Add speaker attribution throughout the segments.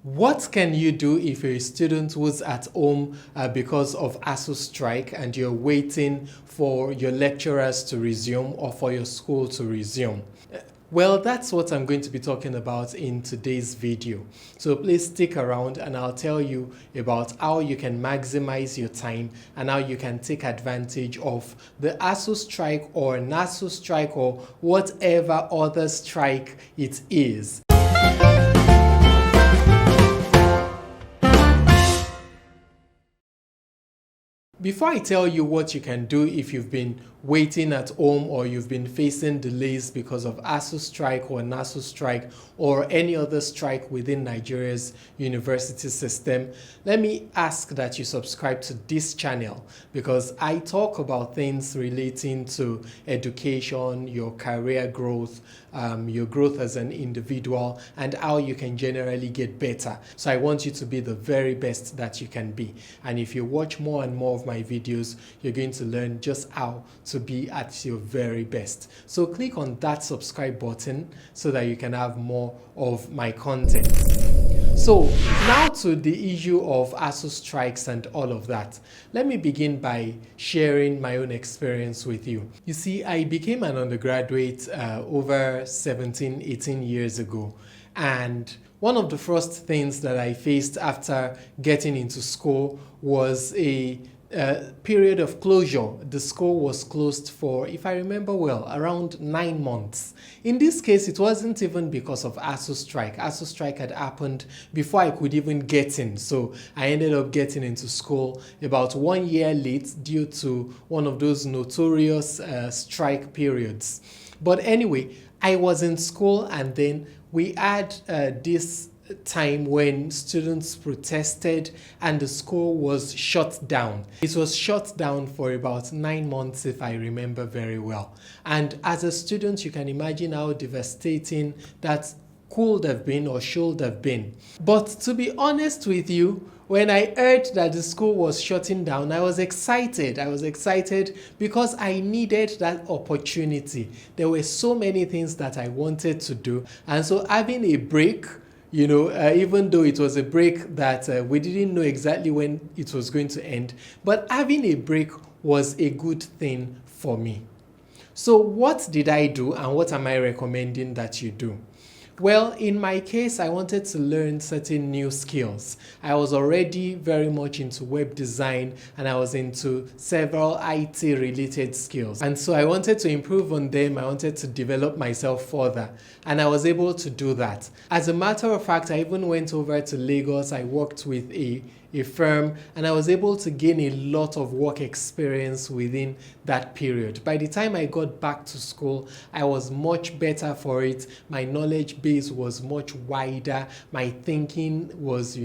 Speaker 1: What can you do if you're a student who's at home because of ASUU strike and you're waiting for your lecturers to resume or for your school to resume? Well, that's what I'm going to be talking about in today's video. So please stick around and I'll tell you about how you can maximize your time and how you can take advantage of the ASUU strike or NASU strike or whatever other strike it is. Before I tell you what you can do if you've been waiting at home or you've been facing delays because of ASUU strike or NASU strike or any other strike within Nigeria's university system, let me ask that you subscribe to this channel because I talk about things relating to education, your career growth, your growth as an individual, and how you can generally get better. So I want you to be the very best that you can be. And if you watch more and more of my videos, you're going to learn just how to be at your very best. So click on that subscribe button so that you can have more of my content. So now to the issue of ASUU strikes and all of that. Let me begin by sharing my own experience with you. You see, I became an undergraduate over 17, 18 years ago. And one of the first things that I faced after getting into school was a period of closure. The school was closed for, if I remember well, around 9 months. In this case, it wasn't even because of ASUU strike. ASUU strike had happened before I could even get in. So I ended up getting into school about 1 year late due to one of those notorious strike periods. But anyway, I was in school and then we had this time when students protested and the school was shut down. It was shut down for about 9 months if I remember very well. And as a student, you can imagine how devastating that could have been or should have been. But to be honest with you, when I heard that the school was shutting down, I was excited. I was excited because I needed that opportunity. There were so many things that I wanted to do. And so having a break, even though it was a break that we didn't know exactly when it was going to end, but having a break was a good thing for me. So what did I do and what am I recommending that you do? Well, in my case, I wanted to learn certain new skills. I was already very much into web design and I was into several IT related skills. And so I wanted to improve on them. I wanted to develop myself further. And I was able to do that. As a matter of fact, I even went over to Lagos. I worked with a firm and I was able to gain a lot of work experience within that period. By the time I got back to school, I was much better for it. My knowledge base was much wider. My thinking was,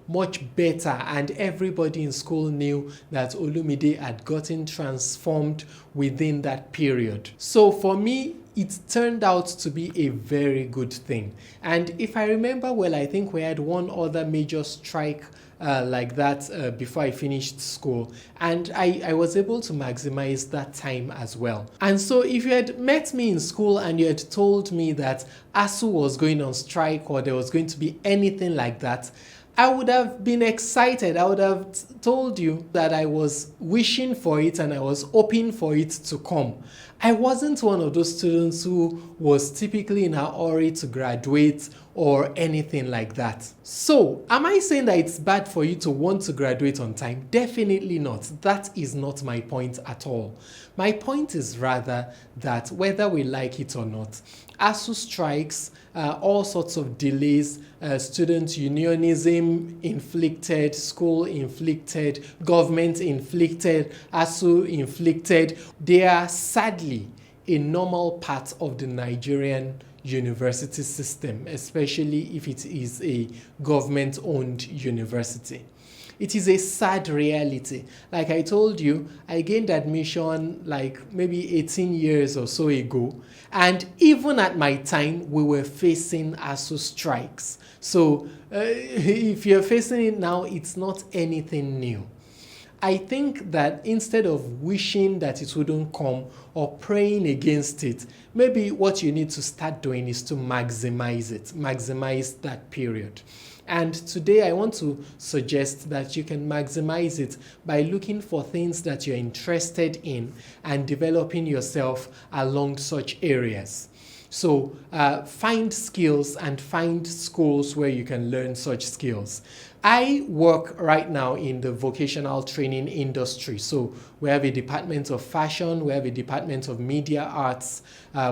Speaker 1: much better. And everybody in school knew that Olumide had gotten transformed within that period. So for me, it turned out to be a very good thing. And if I remember well, I think we had one other major strike like that before I finished school, and I was able to maximize that time as well. And so if you had met me in school and you had told me that ASUU was going on strike or there was going to be anything like that, I would have been excited. I would have told you that I was wishing for it and I was hoping for it to come. I wasn't one of those students who was typically in a hurry to graduate or anything like that. So, am I saying that it's bad for you to want to graduate on time? Definitely not. That is not my point at all. My point is rather that whether we like it or not, ASUU strikes, all sorts of delays, student unionism inflicted, school inflicted, government inflicted, ASUU inflicted, they are sadly a normal part of the Nigerian university system, especially if it is a government-owned university. It is a sad reality. Like I told you, I gained admission like maybe 18 years or so ago. And even at my time, we were facing ASUU strikes. So if you're facing it now, it's not anything new. I think that instead of wishing that it wouldn't come or praying against it, maybe what you need to start doing is to maximize that period. And today I want to suggest that you can maximize it by looking for things that you're interested in and developing yourself along such areas. So find skills and find schools where you can learn such skills. I work right now in the vocational training industry. So we have a department of fashion, we have a department of media arts,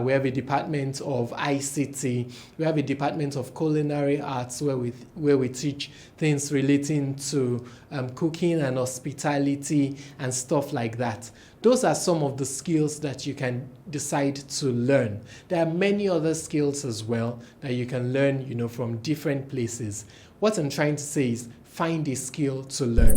Speaker 1: we have a department of ICT, we have a department of culinary arts where we teach things relating to cooking and hospitality and stuff like that. Those are some of the skills that you can decide to learn. There are many other skills as well that you can learn, from different places. What I'm trying to say is find a skill to learn.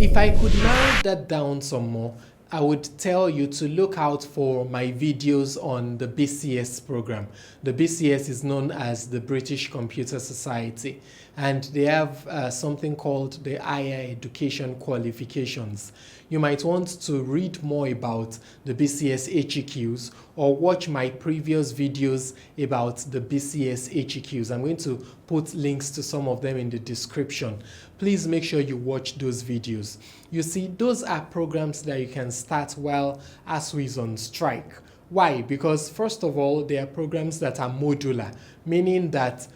Speaker 1: If I could narrow that down some more, I would tell you to look out for my videos on the BCS program. The BCS is known as the British Computer Society, and they have something called the Higher Education Qualifications. You might want to read more about the BCS HEQs or watch my previous videos about the BCS HEQs. I'm going to put links to some of them in the description. Please make sure you watch those videos. You see, those are programs that you can start while ASUU is on strike. Why? Because first of all, they are programs that are modular, meaning that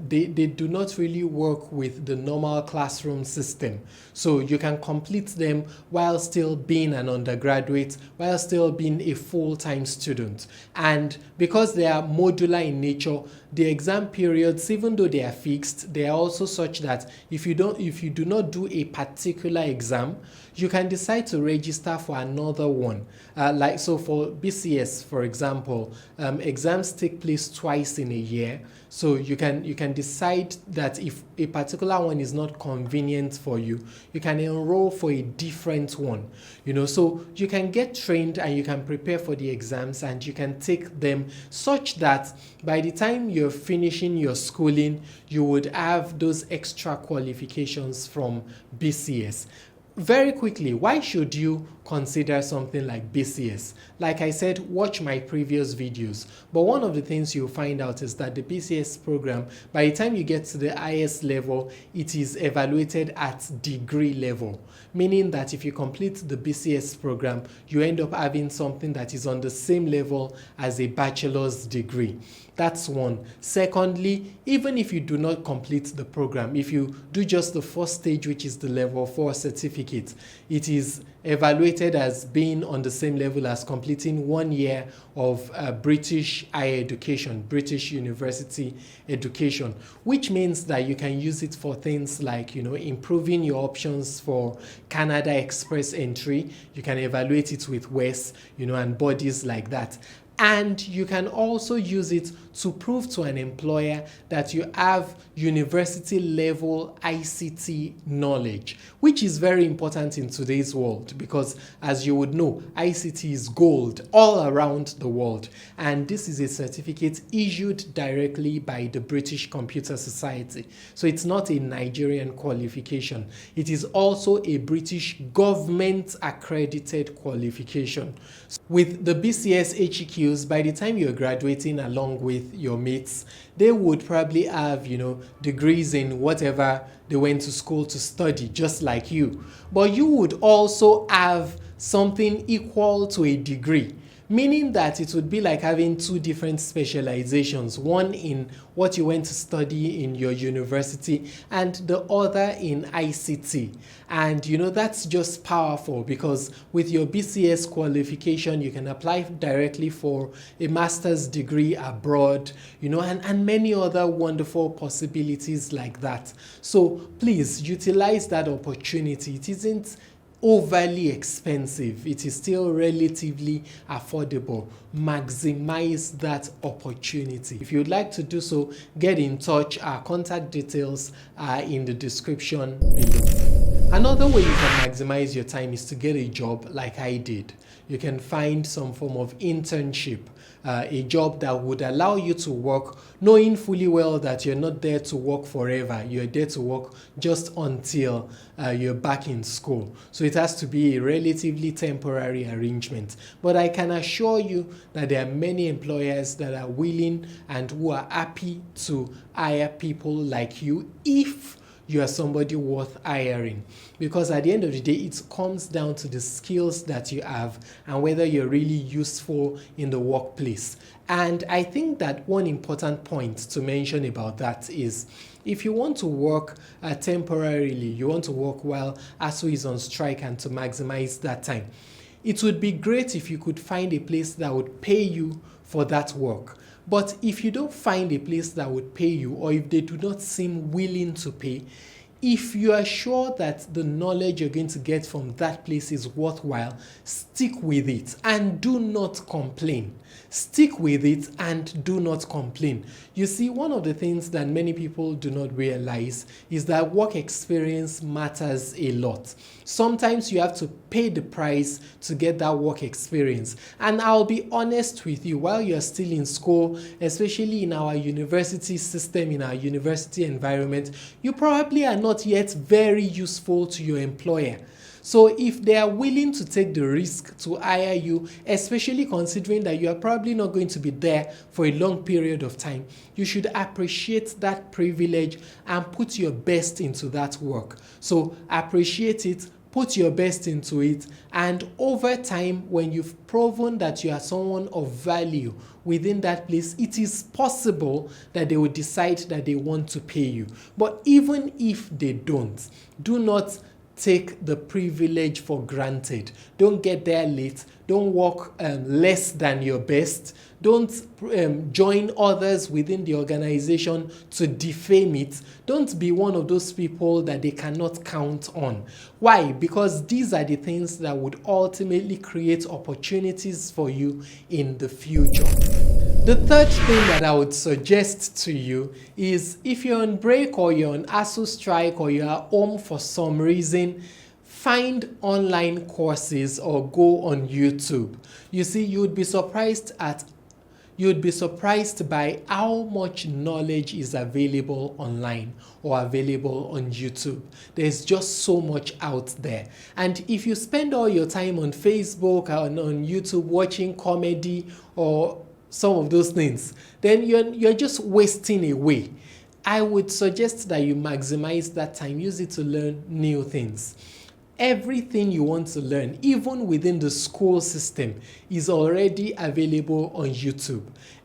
Speaker 1: they do not really work with the normal classroom system. So you can complete them while still being an undergraduate, while still being a full-time student. And because they are modular in nature, the exam periods, even though they are fixed, they are also such that if you do not do a particular exam, you can decide to register for another one. Like so for BCS, for example, exams take place twice in a year. So you can decide that if a particular one is not convenient for you, you can enroll for a different one. So you can get trained and you can prepare for the exams and you can take them such that by the time you're finishing your schooling, you would have those extra qualifications from BCS. Very quickly, why should you consider something like BCS? Like I said, watch my previous videos. But one of the things you'll find out is that the BCS program, by the time you get to the highest level, it is evaluated at degree level. Meaning that if you complete the BCS program, you end up having something that is on the same level as a bachelor's degree. That's one. Secondly, even if you do not complete the program, if you do just the first stage, which is the level 4 certificate, it is evaluated as being on the same level as completing 1 year of British higher education, British university education, which means that you can use it for things like, improving your options for Canada Express entry. You can evaluate it with WES, and bodies like that. And you can also use it to prove to an employer that you have university level ICT knowledge, which is very important in today's world because, as you would know, ICT is gold all around the world. And this is a certificate issued directly by the British Computer Society. So it's not a Nigerian qualification. It is also a British government accredited qualification. With the BCS HEQ, by the time you're graduating along with your mates, they would probably have, degrees in whatever they went to school to study, just like you. But you would also have something equal to a degree, meaning that it would be like having two different specializations, one in what you went to study in your university and the other in ICT. And that's just powerful because with your BCS qualification, you can apply directly for a master's degree abroad, and many other wonderful possibilities like that. So please utilize that opportunity. It isn't overly expensive. It is still relatively affordable. Maximize that opportunity. If you'd like to do so, get in touch. Our contact details are in the description below. Another way you can maximize your time is to get a job like I did. You can find some form of internship, a job that would allow you to work knowing fully well that you're not there to work forever. You're there to work just until you're back in school. So it has to be a relatively temporary arrangement. But I can assure you that there are many employers that are willing and who are happy to hire people like you if you are somebody worth hiring, because at the end of the day it comes down to the skills that you have and whether you're really useful in the workplace. And I think that one important point to mention about that is if you want to work temporarily, you want to work while ASUU is on strike and to maximize that time, it would be great if you could find a place that would pay you for that work. But if you don't find a place that would pay you, or if they do not seem willing to pay, if you are sure that the knowledge you're going to get from that place is worthwhile, stick with it and do not complain. Stick with it and do not complain. You see, one of the things that many people do not realize is that work experience matters a lot. Sometimes you have to pay the price to get that work experience. And I'll be honest with you, while you're still in school, especially in our university system, in our university environment, you probably are not yet very useful to your employer. So if they are willing to take the risk to hire you, especially considering that you are probably not going to be there for a long period of time, you should appreciate that privilege and put your best into that work. So appreciate it, put your best into it, and over time, when you've proven that you are someone of value within that place, it is possible that they will decide that they want to pay you. But even if they don't, do not take the privilege for granted. Don't get there late. Don't work less than your best. Don't join others within the organization to defame it. Don't be one of those people that they cannot count on. Why? Because these are the things that would ultimately create opportunities for you in the future. The third thing that I would suggest to you is if you're on break or you're on ASUU strike or you're home for some reason, find online courses or go on YouTube. You see, you'd be surprised by how much knowledge is available online or available on YouTube. There's just so much out there. And if you spend all your time on Facebook or on YouTube watching comedy or some of those things, then you're just wasting away. I would suggest that you maximize that time, use it to learn new things. Everything you want to learn, even within the school system, is already available on YouTube.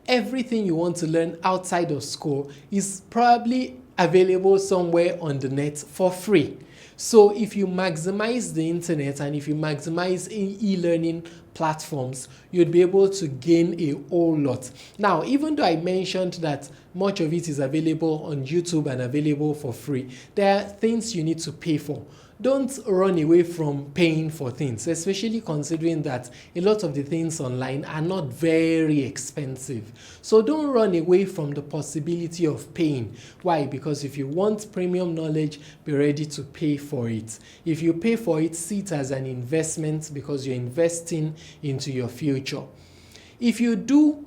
Speaker 1: Everything you want to learn outside of school is probably available somewhere on the net for free. So if you maximize the internet and if you maximize e-learning platforms, you'd be able to gain a whole lot. Now, even though I mentioned that much of it is available on YouTube and available for free, there are things you need to pay for. Don't run away from paying for things, especially considering that a lot of the things online are not very expensive. So don't run away from the possibility of paying. Why? Because if you want premium knowledge, be ready to pay for it. If you pay for it, see it as an investment because you're investing into your future. If you do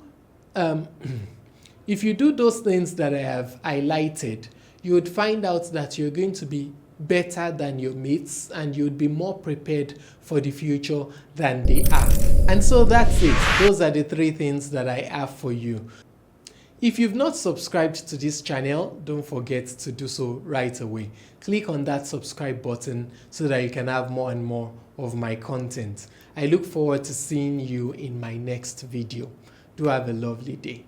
Speaker 1: those things that I have highlighted, you would find out that you're going to be better than your mates and you'd be more prepared for the future than they are. And so that's it. Those are the 3 things that I have for you. If you've not subscribed to this channel, don't forget to do so right away. Click on that subscribe button so that you can have more and more of my content. I look forward to seeing you in my next video. Do have a lovely day.